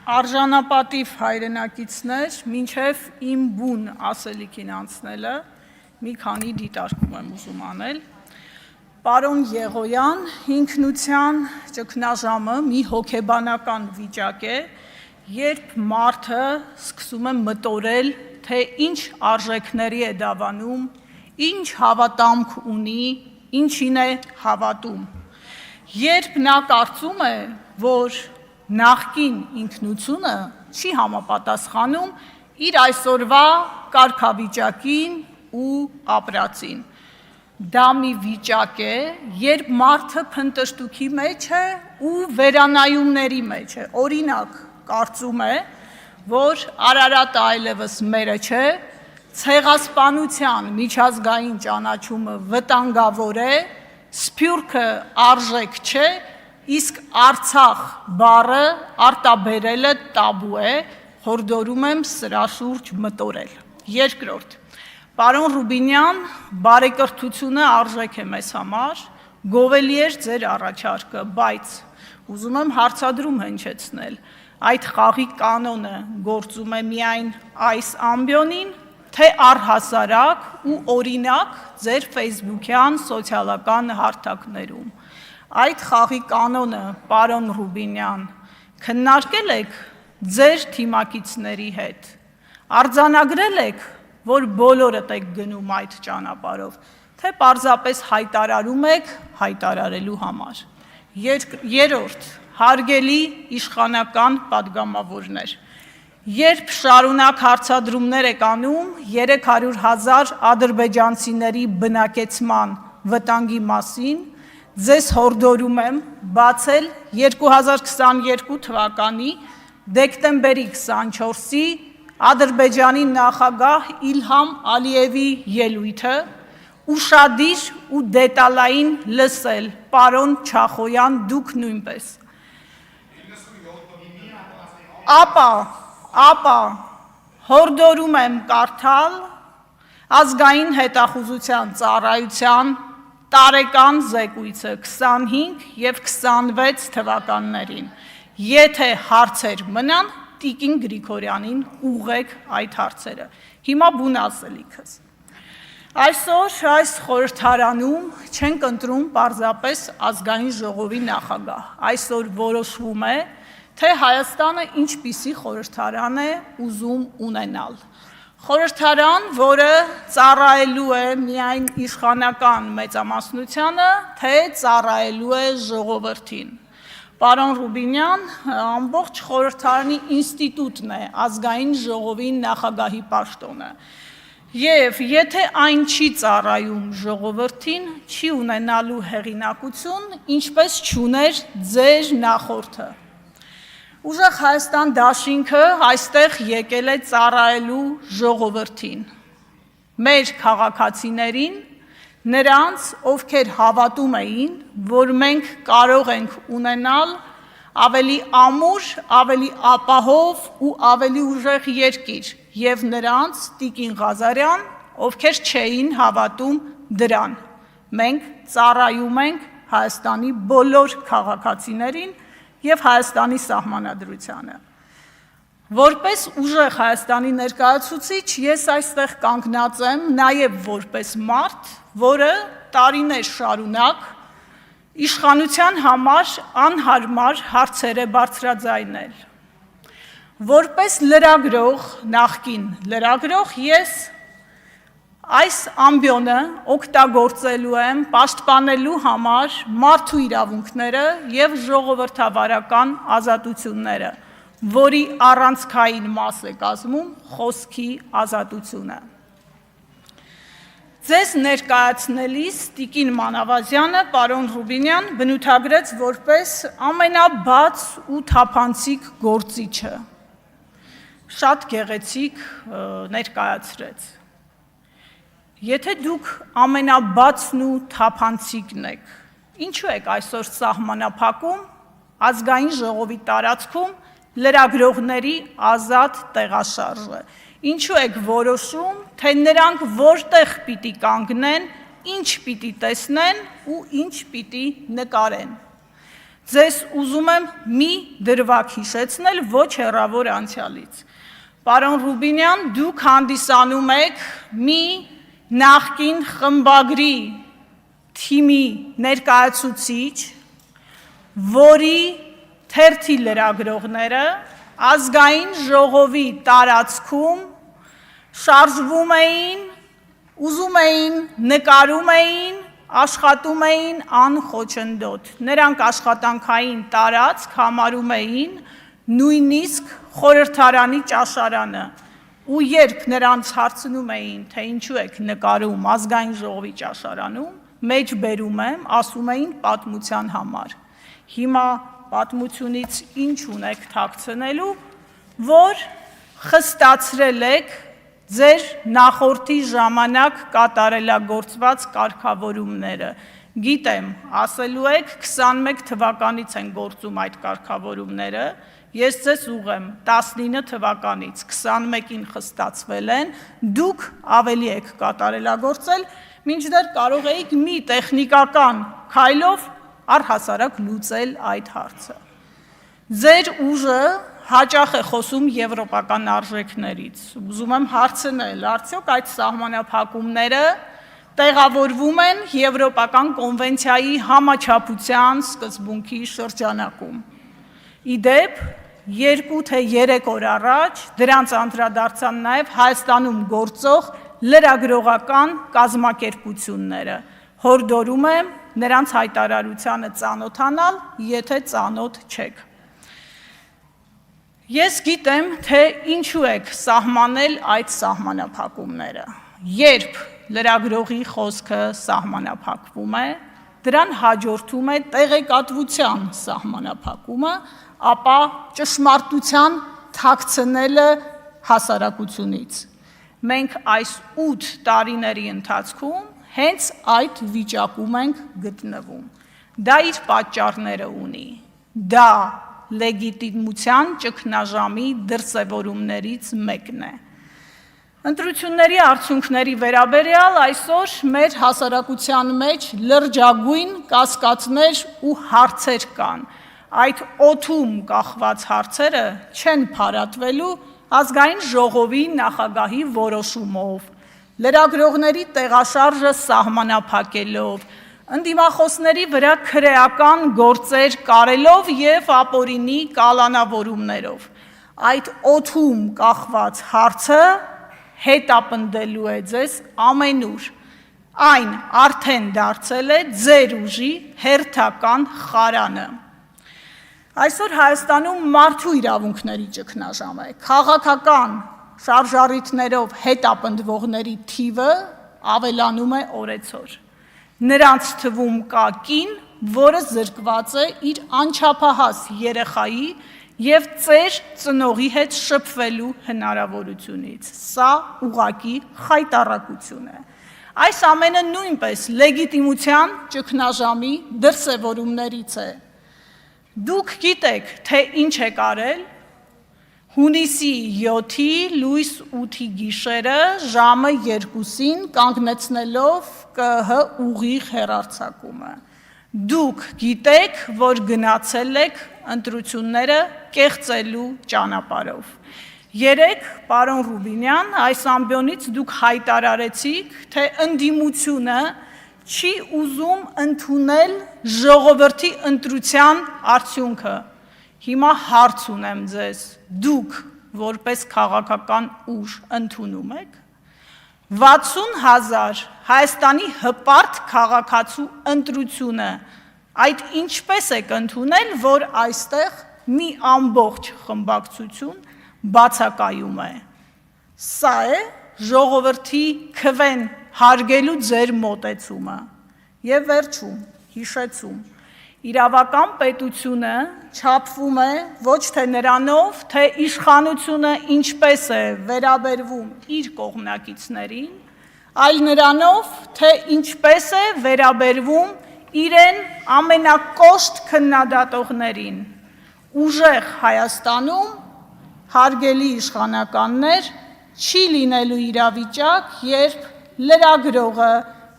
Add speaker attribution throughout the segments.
Speaker 1: Արժանապատիվ հայրենակիցներ, մինչև իմ բուն ասելիքին անցնելը մի քանի դիտարկում եմ ուզում անել։ Պարոն Եղոյան, ինքնության ճգնաժամը մի հոգեբանական վիճակ է, երբ մարդը սկսում է մտորել, թե ինչ արժեքների է դավանում, ինչ հավատամք ունի, ինչին է հավատում։ Երբ նա կարծում է, որ նախկին ինքնությունը չի համապատասխանում իր այսօրվա կարգավիճակին ու ապրածին։ Դա մի վիճակ է, երբ մարդը փնտրտուքի մեջ է ու վերանայումների մեջ է։ Օրինակ, կարծում է, որ Արարատը այլևս մերը չէ, ցեղասպանության միջազգային ճանաչումը վտանգավոր է, Սփյուռքը արժեք չէ, իսկ Արցախ բառը արտաբերելը տաբու է, հորդորում եմ սրա շուրջ մտորել։ Երկրորդ, պարոն Ռուբինյան, բարեկրթությունը արժեք է մեզ համար, գովելի էր ձեր առաջարկը, բայց ուզում եմ հարցադրում հնչեցնել, այդ խաղի կանոնը գործում է միայն այս ամբիոնին, թե առհասարակ ու օրինակ ձեր ֆեյսբուքյան սոցիալական հարթակներում։ Այդ խաղի կանոնը, պարոն Ռուբինյան, քննարկել եք ձեր թիմակիցների հետ, արձանագրել եք, որ բոլորդ եք գնում այդ ճանապարհով, թե պարզապես հայտարարում եք հայտարարելու համար։ Երրորդ, հարգելի իշխանական պատգամավորներ, երբ շարունակ հարցադրումներ եք անում 300,000 ադրբեջանցիների բնակեցման վտանգի մասին, ձեզ հորդորում եմ բացել 2022 թվականի դեկտեմբերի 24-ի Ադրբեջանի նախագահ Իլհամ Ալիևի ելույթը, ուշադիր ու դետալային լսել, պարոն Չախոյան, դուք նույնպես։ Ապա հորդորում եմ կարդալ ազգային հետախուզության ծառայության տարեկան զեկույցը 25 և 26 թվականներին, եթե հարցեր մնան, տիկին Գրիգորյանին ուղղեք այդ հարցերը։ Հիմա բուն ասելիքս։ Այսօր այս խորհրդարանում չենք ընտրում պարզապես ազգային ժողովի նախագահ, այսօր որոշվում է, թե Հայաստանը ինչպիսի խորհրդարան է ուզում ունենալ։ Խորհրդարան, որը ծառայելու է միայն իշխանական մեծամասնությանը, թե ծառայելու է ժողովրդին։ Պարոն Ռուբինյան, ամբողջ խորհրդարանի ինստիտուտն է ազգային ժողովի նախագահի պաշտոնը։ Եվ եթե այն չի ծառայում ժողովրդին, չի ունենալու հեղինակություն, ինչպես չուներ ձեր նախորդը։ Ուժեղ Հայաստան դաշինքը այստեղ եկել է ծառայելու ժողովրդին, մեր քաղաքացիներին, նրանց, ովքեր հավատում էին, որ մենք կարող ենք ունենալ ավելի ամուր, ավելի ապահով ու ավելի ուժեղ երկիր, և նրանց, տիկին Ղազարյան, ովքեր չէին հավատում դրան։ Մենք ծառայում ենք Հայաստանի բոլոր քաղաքացիներին և Հայաստանի սահմանադրությանը։ Որպես ուժեղ Հայաստանի ներկայացուցիչ ես այստեղ կանգնած եմ նաև որպես մարդ, որը տարիներ շարունակ իշխանության համար անհարմար հարցեր է բարձրաձայնել։ Որպես լրագրող, նախկին լրագրող, ես այս ամբիոնը օգտագործելու եմ պաշտպանելու համար մարդու իրավունքները և ժողովրդավարական ազատությունները, որի առանցքային մաս է կազմում խոսքի ազատությունը։ Ձեզ ներկայացնելիս տիկին Մանավազյանը, պարոն Ռուբինյան, բնութագրեց որպես ամենաբաց ու թափանցիկ գործիչը։ Շատ գեղեցիկ ներկայացրեց։ Եթե դուք ամենաբացն ու թափանցիկն եք, ինչու եք այսօր սահմանափակում ազգային ժողովի տարածքում լրագրողների ազատ տեղաշարժը, ինչու եք որոշում, թե նրանք որտեղ պիտի կանգնեն, ինչ պիտի տեսնեն ու ինչ պիտի նկարեն։ Ձեզ ուզում եմ մի դրվագ հիշեցնել ոչ հեռավոր անցյալից։ Պարոն Ռուբինյան, դուք հանդիսանում եք մի նախկին խմբագրի թիմի ներկայացուցիչ, որի թերթի լրագրողները ազգային ժողովի տարածքում շարժվում էին, ուզում էին, նկարում էին, աշխատում էին անխոչնդոտ։ Նրանք աշխատանքային տարածք համարում էին նույնիսկ խորհրդարանի ճաշարանը։ Ու երբ նրանց հարցնում էին, թե ինչու եք նկարում ազգային ժողովի ճաշարանում, մեջ բերում եմ, ասում էին պատմության համար։ Հիմա պատմությունից ինչ ունեք թաքցնելու, որ խստացրել եք ձեր նախորդի ժամանակ կատարելագործված կարգավորումները։ Գիտեմ, ասելու եք 21 թվականից են գործում այդ կարգավորումները, ես ձեզ ուղղեմ 19 թվականից 21-ին խստացվել են, դուք ավելի եք կատարելագործել, մինչդեռ կարող էիք մի տեխնիկական քայլով առհասարակ լուծել այդ հարցը։ Ձեր ուժը հաճախ է խոսում եվրոպական արժեքներից։ Ուզում եմ հարցնել, արդյոք այդ սահմանափակումները տեղավորվում են Եվրոպական կոնվենցիայի համաչափության սկզբունքի շրջանակում։ Իդեպ, 2 թե 3 օր առաջ դրանց անդրադարձան նաև Հայաստանում գործող լրագրողական կազմակերպությունները։ Հորդորում եմ նրանց հայտարարությանը ծանոթանալ, եթե ծանոթ չեք։ Ես գիտեմ, թե ինչու եք սահմանել այդ սահմանափակումները։ Երբ լրագրողի խոսքը սահմանափակվում է, դրան հաջորդում է տեղեկատվության սահմանափակումը, ապա ճշմարտության թաքցնելը հասարակությունից։ Մենք այս 8 տարիների ընթացքում հենց այդ վիճակում ենք գտնվում։ Դա իր պատճառները ունի։ Դա լեգիտիմության ճգնաժամի դրսևորումներից մեկն է։ Ընտրությունների արդյունքների վերաբերյալ այսօր մեր հասարակության մեջ լրջագույն կասկածներ ու հարցեր կան։ Այդ օդում կախված հարցերը չեն փարատվելու ազգային ժողովի նախագահի որոշումով, լրագրողների տեղաշարժը սահմանափակելով, ընդդիմախոսների վրա քրեական գործեր կարելով և ապօրինի կալանավորումներով։ Այդ օդում կախված հարցը հետապնդելու է ձեզ ամենուր։ Այն արդեն դարձել է ձեր ուժի հերթական խարանը։ Այսօր Հայաստանում մարդու իրավունքների ճգնաժամ է։ Քաղաքական շարժառիթներով հետապնդվողների թիվը ավելանում է օրեցօր։ Նրանց թվում կա կին, որը զրկված է իր անչափահաս երեխայի և ծեր ծնողի հետ շփվելու հնարավորությունից։ Սա ուղղակի խայտառակություն է։ Այս ամենը նույնպես լեգիտիմության ճգնաժամի դրսևորումներից է։ Դուք գիտեք, թե ինչ եք արել հունիսի 7-ի լույս 8-ի գիշերը ժամը 2-ին կանգնեցնելով ԿԸՀ ուղիղ հեռարձակումը։ Դուք գիտեք, որ գնացել եք ընտրությունները կեղծելու ճանապարհով։ Երեկ, պարոն Ռուբինյան, այս ամբիոնից դուք հայտարարեցիք, թե ընդդիմությունը չի ուզում ընդունել ժողովրդի ընտրության արդյունքը։ Հիմա հարց ունեմ ձեզ, դուք որպես քաղաքական ուժ ընդունում եք։ 60,000 Հայաստանի հպարտ քաղաքացու ընտրությունը, այդ ինչպես եք ընդունել, որ այստեղ մի ամբողջ խմբակցություն բացակայում է։ Սա է ժողովրդի քվեն հարգելու ձեր մոտեցումը։ Եվ վերջում, հիշեցում, իրավական պետությունը չափվում է ոչ թե նրանով, թե իշխանությունը ինչպես է վերաբերվում իր կողմնակիցներին, այլ նրանով, թե ինչպես է վերաբերվում իրեն ամենակոշտ քննադատողներին։ Ուժեղ Հայաստանում, հարգելի իշխանականներ, չի լինելու իրավիճակ, երբ լրագրողը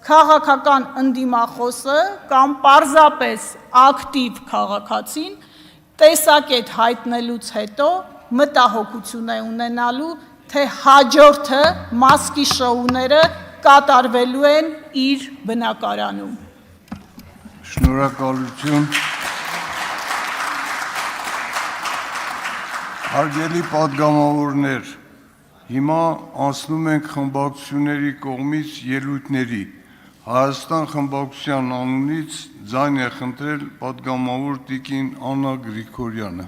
Speaker 1: քաղաքական ընդդիմախոսը կամ պարզապես ակտիվ քաղաքացին տեսակետ հայտնելուց հետո մտահոգություն է ունենալու, թե հաջորդը մասկի շոուները կատարվելու են իր բնակարանում։
Speaker 2: Շնորհակալություն։ Հարգելի պատգամավորներ, հիմա անցնում ենք խմբակցությունների կողմից ելույթների։ Հայաստան խմբակցության անունից ձայն է խնդրել պատգամավոր տիկին Աննա Գրիգորյանը։